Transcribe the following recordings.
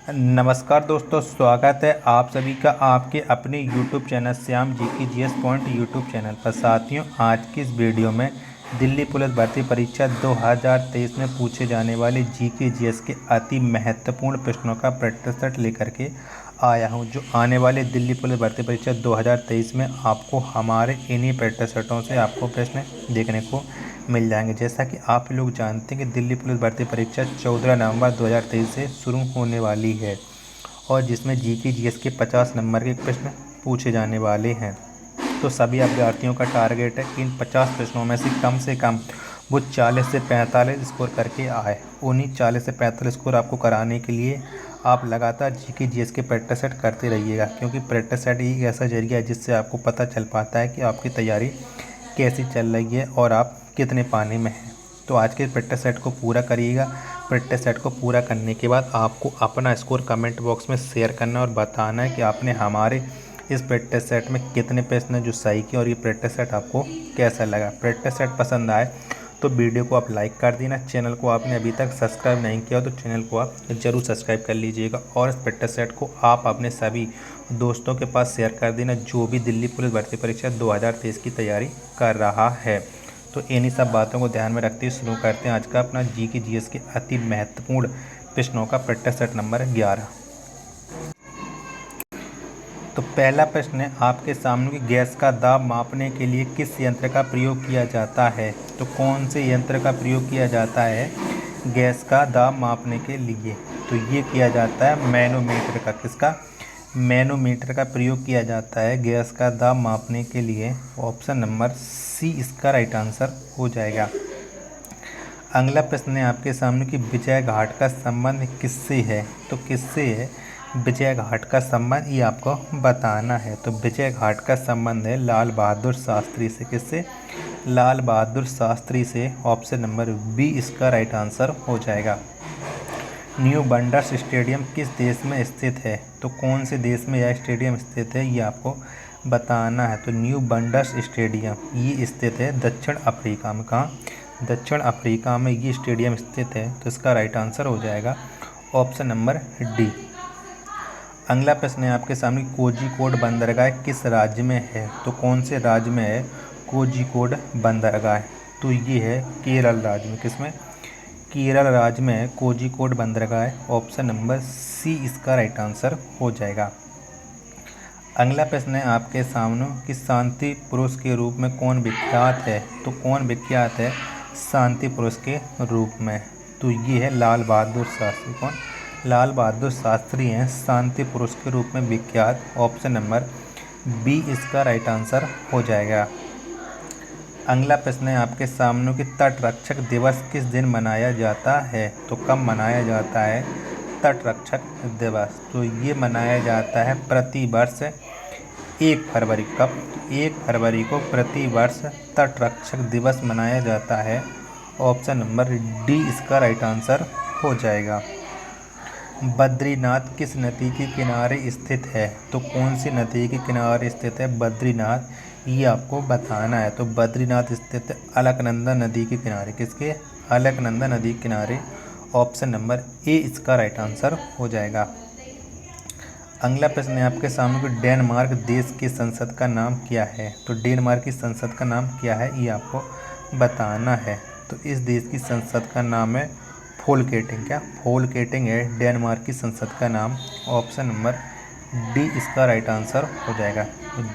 नमस्कार दोस्तों, स्वागत है आप सभी का आपके अपने YouTube चैनल श्याम जी की जीएस पॉइंट यूट्यूब चैनल पर। साथियों, आज की इस वीडियो में दिल्ली पुलिस भर्ती परीक्षा 2023 में पूछे जाने वाले जीके जीएस के अति महत्वपूर्ण प्रश्नों का प्रैक्टिस सेट लेकर के आया हूं, जो आने वाले दिल्ली पुलिस भर्ती परीक्षा 2023 में आपको हमारे इन्हीं प्रैक्टिस सेटों से आपको प्रश्न देखने को मिल जाएंगे। जैसा कि आप लोग जानते हैं कि दिल्ली पुलिस भर्ती परीक्षा 14 नवंबर 2023 से शुरू होने वाली है और जिसमें जीके जीएस के 50 नंबर के प्रश्न पूछे जाने वाले हैं। तो सभी अभ्यर्थियों का टारगेट है कि इन 50 प्रश्नों में से कम वो 40 से 45 स्कोर करके आए। उन्हीं 40 से 45 स्कोर आपको कराने के लिए आप लगातार जीके जीएस के प्रैक्टिस सेट करते रहिएगा, क्योंकि प्रैक्टिस सेट ही एक ऐसा जरिया है जिससे आपको पता चल पाता है कि आपकी तैयारी कैसी चल रही है और आप कितने पानी में हैं। तो आज के प्रैक्टिस सेट को पूरा करिएगा। प्रैक्टिस सेट को पूरा करने के बाद आपको अपना स्कोर कमेंट बॉक्स में शेयर करना और बताना है कि आपने हमारे इस प्रैक्टिस सेट में कितने प्रश्न जो सही किए और ये प्रैक्टिस सेट आपको कैसा लगा। प्रैक्टिस सेट पसंद आए तो वीडियो को आप लाइक कर देना। चैनल को आपने अभी तक सब्सक्राइब नहीं किया तो चैनल को आप ज़रूर सब्सक्राइब कर लीजिएगा और इस प्रैक्टिस सेट को आप अपने सभी दोस्तों के पास शेयर कर देना जो भी दिल्ली पुलिस भर्ती परीक्षा 2023 की तैयारी कर रहा है। तो इन्हीं सब बातों को ध्यान में रखते हुए शुरू करते हैं आज का अपना जीके जीएस के अति महत्वपूर्ण प्रश्नों का प्रैक्टिस सेट नंबर 11। तो पहला प्रश्न है आपके सामने कि गैस का दाब मापने के लिए किस यंत्र का प्रयोग किया जाता है। तो कौन से यंत्र का प्रयोग किया जाता है गैस का दाब मापने के लिए? तो ये किया जाता है मैनोमीटर का। किसका? मैनोमीटर का प्रयोग किया जाता है गैस का दाब मापने के लिए। ऑप्शन नंबर सी इसका राइट आंसर हो जाएगा। अगला प्रश्न है आपके सामने कि विजय घाट का संबंध किससे है। तो किससे है विजय घाट का संबंध, ये आपको बताना है। तो विजय घाट का संबंध है लाल बहादुर शास्त्री से। किससे? लाल बहादुर शास्त्री से। ऑप्शन नंबर बी इसका राइट आंसर हो जाएगा। न्यू बंडर्स स्टेडियम किस देश में स्थित है? तो कौन से देश में यह स्टेडियम स्थित है, ये आपको बताना है। तो न्यू बंडर्स स्टेडियम ये स्थित है दक्षिण अफ्रीका में। कहाँ? दक्षिण अफ्रीका में ये स्टेडियम स्थित है। तो इसका राइट आंसर हो जाएगा ऑप्शन नंबर डी। अगला प्रश्न है आपके सामने कोझिकोड बंदरगाह किस राज्य में है। तो कौन से राज्य में है कोझिकोड बंदरगाह? तो ये है केरल राज्य में। किसमें? केरल राज्य में है कोझिकोड बंदरगाह। ऑप्शन नंबर सी इसका राइट आंसर हो जाएगा। अगला प्रश्न है आपके सामने कि शांति पुरुष के रूप में कौन विख्यात है। तो कौन विख्यात है शांति पुरुष के रूप में? तो ये है लाल बहादुर शास्त्री। कौन? लाल बहादुर शास्त्री हैं शांति पुरुष के रूप में विख्यात। ऑप्शन नंबर बी इसका राइट आंसर हो जाएगा। अगला प्रश्न है आपके सामने कि तटरक्षक दिवस किस दिन मनाया जाता है। तो कब मनाया जाता है तटरक्षक दिवस? तो ये मनाया जाता है प्रतिवर्ष 1 फरवरी। कब? 1 फरवरी को प्रतिवर्ष तटरक्षक दिवस मनाया जाता है। ऑप्शन नंबर डी इसका राइट आंसर हो जाएगा। बद्रीनाथ किस नदी के किनारे स्थित है? तो कौन सी नदी के किनारे स्थित है बद्रीनाथ, ये आपको बताना है। तो बद्रीनाथ स्थित है अलकनंदा नदी के किनारे। किसके? अलकनंदा नदी के किनारे। ऑप्शन नंबर ए इसका राइट आंसर हो जाएगा। अगला प्रश्न है आपके सामने कि डेनमार्क देश की संसद का नाम क्या है। तो डेनमार्क की संसद का नाम क्या है, ये आपको बताना है। तो इस देश की संसद का नाम है फोल्केटिंग। क्या? फोल्केटिंग है डेनमार्क की संसद का नाम। ऑप्शन नंबर डी इसका राइट आंसर हो जाएगा।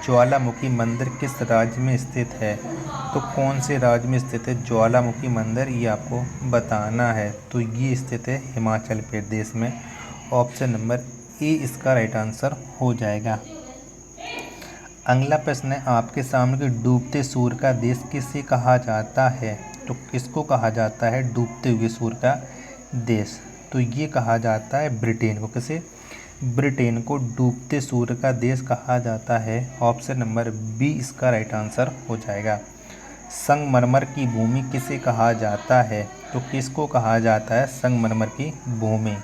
ज्वालामुखी मंदिर किस राज्य में स्थित है? तो कौन से राज्य में स्थित है ज्वालामुखी मंदिर, ये आपको बताना है। तो ये स्थित है हिमाचल प्रदेश में। ऑप्शन नंबर ए इसका राइट आंसर हो जाएगा। अगला प्रश्न है आपके सामने कि डूबते सूर्य का देश किसे कहा जाता है। तो किसको कहा जाता है डूबते हुए सूर्य का देश? तो ये कहा जाता है ब्रिटेन को। किसे? ब्रिटेन को डूबते सूर्य का देश कहा जाता है। ऑप्शन नंबर बी इसका राइट आंसर हो जाएगा। संगमरमर की भूमि किसे कहा जाता है? तो किसको कहा जाता है संगमरमर की भूमि?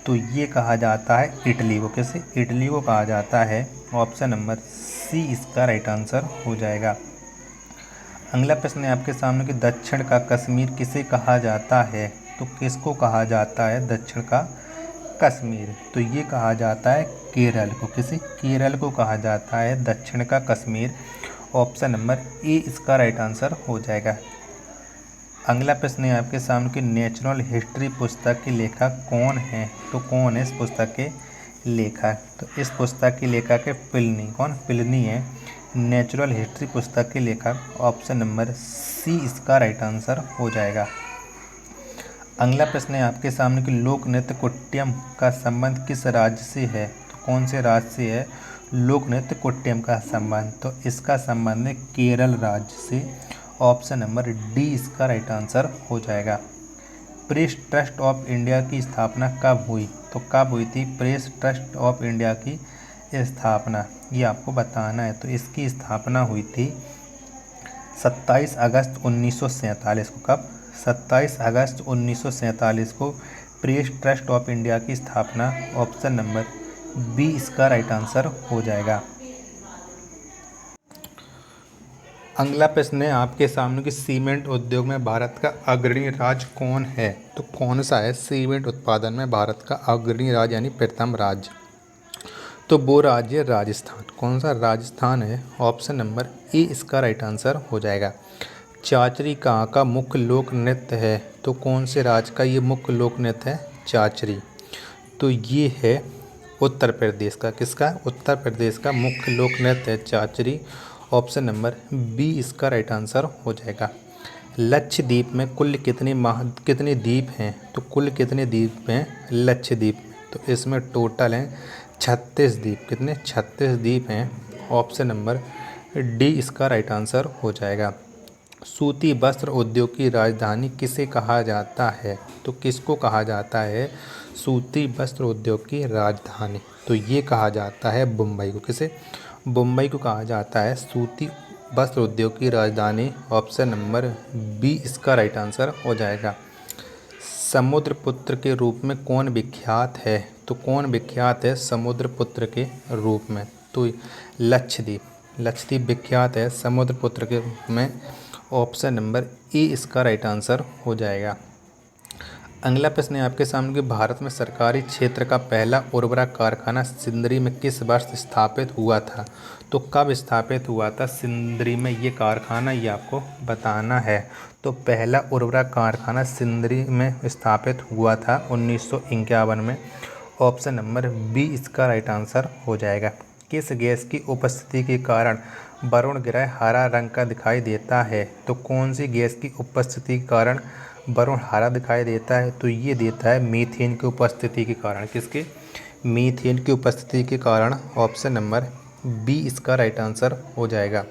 तो ये कहा जाता है इटली को। किसे? इटली को कहा जाता है। ऑप्शन नंबर सी इसका राइट आंसर हो जाएगा। अगला प्रश्न है आपके सामने कि दक्षिण का कश्मीर किसे कहा जाता है? तो किसको कहा जाता है दक्षिण का कश्मीर, तो ये कहा जाता है केरल को। किसी केरल को कहा जाता है दक्षिण का कश्मीर। ऑप्शन नंबर ए इसका राइट आंसर हो जाएगा। अगला प्रश्न है आपके सामने कि नेचुरल हिस्ट्री पुस्तक के लेखक कौन हैं, तो कौन है इस पुस्तक के लेखक? तो इस पुस्तक के लेखक है प्लिनी। कौन? प्लिनी है नेचुरल हिस्ट्री पुस्तक के लेखक। ऑप्शन नंबर सी इसका राइट आंसर हो जाएगा। अगला प्रश्न है आपके सामने कि लोक नृत्य कुट्टियम का संबंध किस राज्य से है, तो कौन से राज्य से है लोक नृत्य कुट्टियम का संबंध? तो इसका संबंध है केरल राज्य से। ऑप्शन नंबर डी इसका राइट आंसर हो जाएगा। प्रेस ट्रस्ट ऑफ इंडिया की स्थापना कब हुई, तो कब हुई थी प्रेस ट्रस्ट ऑफ इंडिया की स्थापना? ये आपको बताना है। तो इसकी स्थापना हुई थी 27 अगस्त 1947 को। कब? 27 अगस्त 1947 को प्रेस ट्रस्ट ऑफ इंडिया की स्थापना। ऑप्शन नंबर बी इसका राइट आंसर हो जाएगा। अगला प्रश्न है आपके सामने कि सीमेंट उद्योग में भारत का अग्रणी राज्य कौन है, तो कौन सा है सीमेंट उत्पादन में भारत का अग्रणी राज्य यानी प्रथम राज्य? तो वो राज्य है राजस्थान। कौन सा? राजस्थान है। ऑप्शन नंबर ए इसका राइट आंसर हो जाएगा। चाचरी कहाँ का मुख्य लोक नृत्य है, तो कौन से राज्य का ये मुख्य लोक नृत्य है चाचरी? तो ये है उत्तर प्रदेश का। किसका? उत्तर प्रदेश का मुख्य लोक नृत्य है चाचरी। ऑप्शन नंबर बी इसका राइट आंसर हो जाएगा। लक्षद्वीप में कुल कितने द्वीप हैं, तो कुल कितने द्वीप हैं लक्षद्वीप में? तो इसमें टोटल हैं 36 द्वीप। कितने? 36 द्वीप हैं। ऑप्शन नंबर डी इसका राइट आंसर हो जाएगा। सूती वस्त्र उद्योग की राजधानी किसे कहा जाता है, तो किसको कहा जाता है सूती वस्त्र उद्योग की राजधानी? तो ये कहा जाता है मुंबई को। किसे? मुंबई को कहा जाता है सूती वस्त्र उद्योग की राजधानी। ऑप्शन नंबर बी इसका राइट आंसर हो जाएगा। समुद्रपुत्र के रूप में कौन विख्यात है, तो कौन विख्यात है समुद्रपुत्र के रूप में? तो लक्षद्वीप। लक्षद्वीप विख्यात है समुद्रपुत्र के रूप में। ऑप्शन नंबर ए इसका राइट आंसर हो जाएगा। अगला प्रश्न है आपके सामने कि भारत में सरकारी क्षेत्र का पहला उर्वरक कारखाना सिंदरी में किस वर्ष स्थापित हुआ था? तो कब स्थापित हुआ था सिंदरी में ये कारखाना, ये आपको बताना है। तो पहला उर्वरक कारखाना सिंदरी में स्थापित हुआ था 1951 में। ऑप्शन नंबर बी इसका राइट आंसर हो जाएगा। किस गैस की उपस्थिति के कारण वरुण ग्रह हरा रंग का दिखाई देता है? तो कौन सी गैस की उपस्थिति के कारण वरुण हरा दिखाई देता है? तो ये देता है मीथेन की उपस्थिति के कारण। किसके? मीथेन की उपस्थिति के कारण। ऑप्शन नंबर बी इसका राइट आंसर हो जाएगा।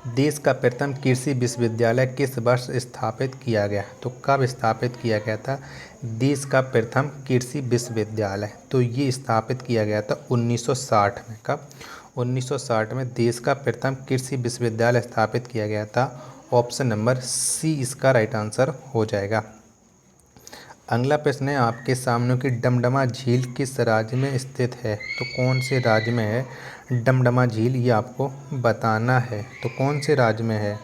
देश का प्रथम कृषि विश्वविद्यालय किस वर्ष स्थापित किया गया? तो कब स्थापित किया गया था देश का प्रथम कृषि विश्वविद्यालय? तो ये स्थापित किया गया था 1960 में। कब? 1960 में देश का प्रथम कृषि विश्वविद्यालय स्थापित किया गया था। ऑप्शन नंबर सी इसका राइट आंसर हो जाएगा। अगला प्रश्न है आपके सामने कि डमडमा झील किस राज्य में स्थित है? तो कौन से राज्य में है डमडमा झील, ये आपको बताना है। तो कौन से राज्य में है?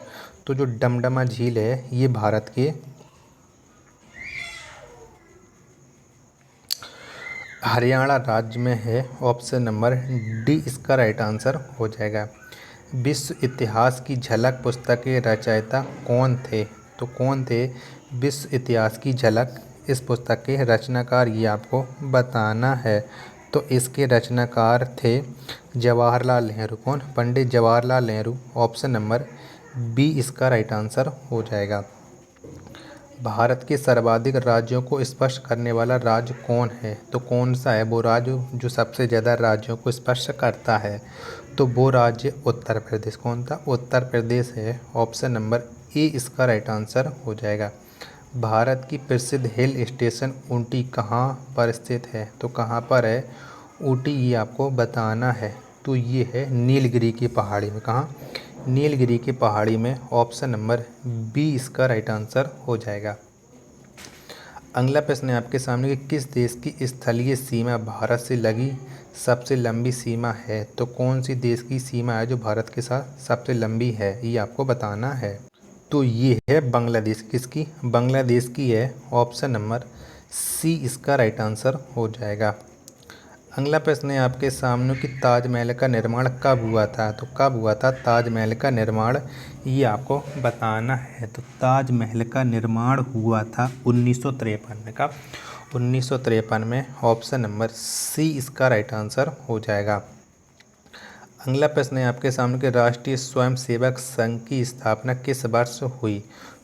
तो जो डमडमा झील है ये भारत के हरियाणा राज्य में है। ऑप्शन नंबर डी इसका राइट आंसर हो जाएगा। विश्व इतिहास की झलक पुस्तक के रचयिता कौन थे? तो कौन थे विश्व इतिहास की झलक इस पुस्तक के रचनाकार, ये आपको बताना है। तो इसके रचनाकार थे जवाहरलाल नेहरू। कौन? Pandit Jawaharlal Nehru. Option number B इसका राइट आंसर हो जाएगा। भारत के सर्वाधिक राज्यों को स्पर्श करने वाला राज्य कौन है? तो कौन सा है वो राज्य जो सबसे ज़्यादा राज्यों को स्पर्श करता है? तो वो राज्य उत्तर प्रदेश। कौन था? उत्तर प्रदेश है। ऑप्शन नंबर ए इसका राइट आंसर हो जाएगा। भारत की प्रसिद्ध हिल स्टेशन ऊटी कहाँ पर स्थित है? तो कहाँ पर है ऊटी, ये आपको बताना है। तो ये है नीलगिरी की पहाड़ी में। कहाँ? नीलगिरी की पहाड़ी में। ऑप्शन नंबर बी इसका राइट आंसर हो जाएगा। अगला प्रश्न है आपके सामने कि किस देश की स्थलीय सीमा भारत से लगी सबसे लंबी सीमा है? तो कौन सी देश की सीमा है जो भारत के साथ सबसे लंबी है, ये आपको बताना है। तो ये है बांग्लादेश। किसकी? बांग्लादेश की है। ऑप्शन नंबर सी इसका राइट आंसर हो जाएगा। अगला प्रश्न है आपके सामने कि ताजमहल का निर्माण कब हुआ था। तो कब हुआ था ताजमहल का निर्माण, ये आपको बताना है। तो ताजमहल का निर्माण हुआ था 1953 में। कब? 1953 में। ऑप्शन नंबर सी इसका राइट आंसर हो जाएगा। अगला प्रश्न है आपके सामने कि राष्ट्रीय स्वयंसेवक संघ की स्थापना किस वर्ष हुई।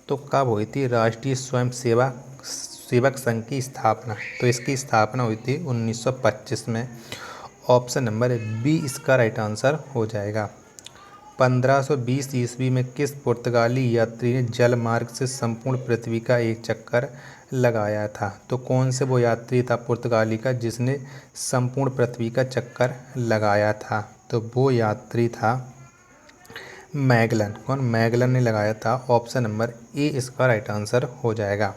तो कब हुई थी राष्ट्रीय सेवक संघ की स्थापना? तो इसकी स्थापना हुई थी 1925 में। ऑप्शन नंबर बी इसका राइट आंसर हो जाएगा। 1520 ईस्वी में किस पुर्तगाली यात्री ने जल मार्ग से संपूर्ण पृथ्वी का एक चक्कर लगाया था। तो कौन से वो यात्री था पुर्तगाली का जिसने संपूर्ण पृथ्वी का चक्कर लगाया था। तो वो यात्री था मैगलन। कौन? मैगलन ने लगाया था। ऑप्शन नंबर ए इसका राइट आंसर हो जाएगा।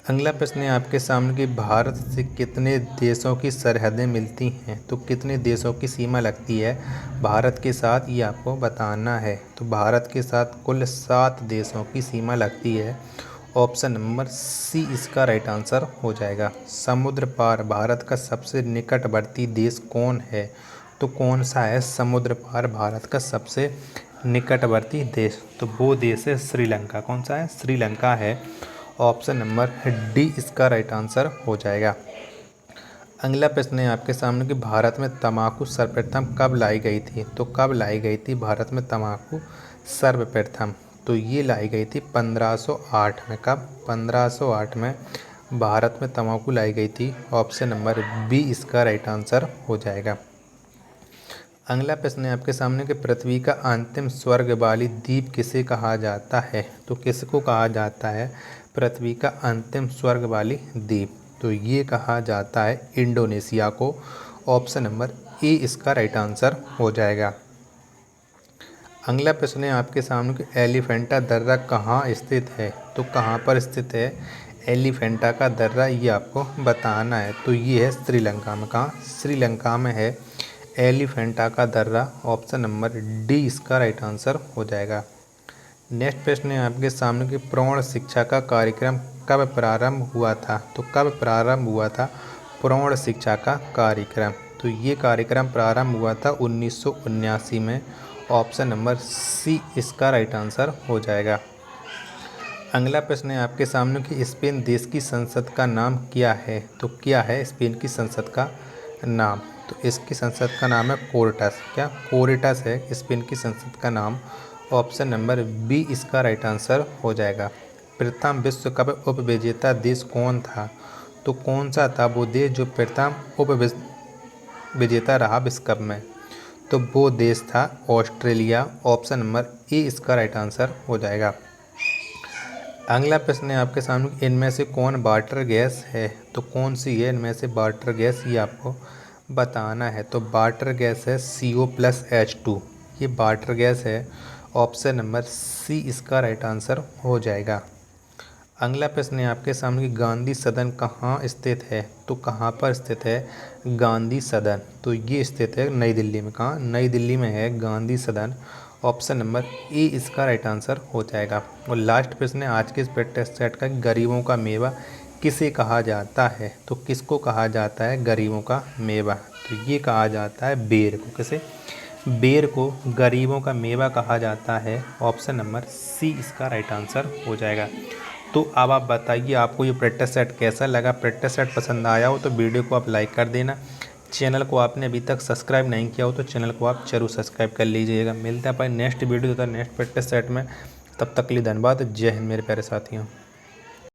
अगला प्रश्न है आपके सामने कि भारत से कितने देशों की सरहदें मिलती हैं। तो कितने देशों की सीमा लगती है भारत के साथ, ये आपको बताना है। तो भारत के साथ कुल 7 देशों की सीमा लगती है। ऑप्शन नंबर सी इसका राइट आंसर हो जाएगा। समुद्र पार भारत का सबसे निकटवर्ती देश कौन है। तो कौन सा है समुद्र पार भारत का सबसे निकटवर्ती देश? तो वो देश है श्रीलंका। कौन सा है? श्रीलंका है। ऑप्शन नंबर डी इसका राइट आंसर हो जाएगा। अगला प्रश्न है आपके सामने कि भारत में तंबाकू सर्वप्रथम कब लाई गई थी। तो कब लाई गई थी भारत में तंबाकू सर्वप्रथम? तो ये लाई गई थी 1508 में। कब? 1508 में भारत में तंबाकू लाई गई थी। ऑप्शन नंबर बी इसका राइट आंसर हो जाएगा। अगला प्रश्न है आपके सामने कि पृथ्वी का अंतिम स्वर्ग वाली द्वीप किसे कहा जाता है। तो किसको कहा जाता है पृथ्वी का अंतिम स्वर्ग वाली द्वीप? तो ये कहा जाता है इंडोनेशिया को। ऑप्शन नंबर ए इसका राइट आंसर हो जाएगा। अगला प्रश्न है आपके सामने कि एलिफेंटा दर्रा कहाँ स्थित है। तो कहाँ पर स्थित है एलिफेंटा का दर्रा, ये आपको बताना है। तो ये है श्रीलंका में। कहाँ? श्रीलंका में है एलिफेंटा का दर्रा। ऑप्शन नंबर डी इसका राइट आंसर हो जाएगा। नेक्स्ट प्रश्न है आपके सामने कि प्रौढ़ शिक्षा का कार्यक्रम कब प्रारंभ हुआ था। तो कब प्रारंभ हुआ था प्रौढ़ शिक्षा का कार्यक्रम? तो ये कार्यक्रम प्रारंभ हुआ था 1979 में। ऑप्शन नंबर सी इसका राइट आंसर हो जाएगा। अगला प्रश्न है आपके सामने कि स्पेन देश की संसद का नाम क्या है। तो क्या है स्पेन की संसद का नाम? तो इसकी संसद का नाम है कोर्टस। क्या? कोर्टस है स्पेन की संसद का नाम। ऑप्शन नंबर बी इसका राइट आंसर हो जाएगा। प्रथम विश्व कप उपविजेता देश कौन था? तो कौन सा था वो देश जो प्रथम उपविजेता रहा विश्व कप में? तो वो देश था ऑस्ट्रेलिया। ऑप्शन नंबर ए इसका राइट आंसर हो जाएगा। अगला प्रश्न है आपके सामने इनमें से कौन वाटर गैस है। तो कौन सी है इनमें से वाटर गैस, ये आपको बताना है। तो वाटर गैस है CO+H2, ये वाटर गैस है। ऑप्शन नंबर सी इसका राइट आंसर हो जाएगा। अगला प्रश्न है आपके सामने कि गांधी सदन कहाँ स्थित है। तो कहाँ पर स्थित है गांधी सदन? तो ये स्थित है नई दिल्ली में। कहाँ? नई दिल्ली में है गांधी सदन। ऑप्शन नंबर ए इसका राइट आंसर हो जाएगा। और लास्ट प्रश्न है आज के इस प्रैक्टिस सेट का, गरीबों का मेवा किसे कहा जाता है। तो किसको कहा जाता है गरीबों का मेवा? तो ये कहा जाता है बेर को। किसे? बेर को गरीबों का मेवा कहा जाता है। ऑप्शन नंबर सी इसका राइट आंसर हो जाएगा। तो अब आप बताइए आपको ये प्रैक्टिस सेट कैसा लगा। प्रैक्टिस सेट पसंद आया हो तो वीडियो को आप लाइक कर देना। चैनल को आपने अभी तक सब्सक्राइब नहीं किया हो तो चैनल को आप जरूर सब्सक्राइब कर लीजिएगा। मिलते हैं अपन नेक्स्ट वीडियो तथा नेक्स्ट प्रैक्टिस सेट में। तब तक के लिए धन्यवाद। जय हिंद मेरे प्यारे साथियों।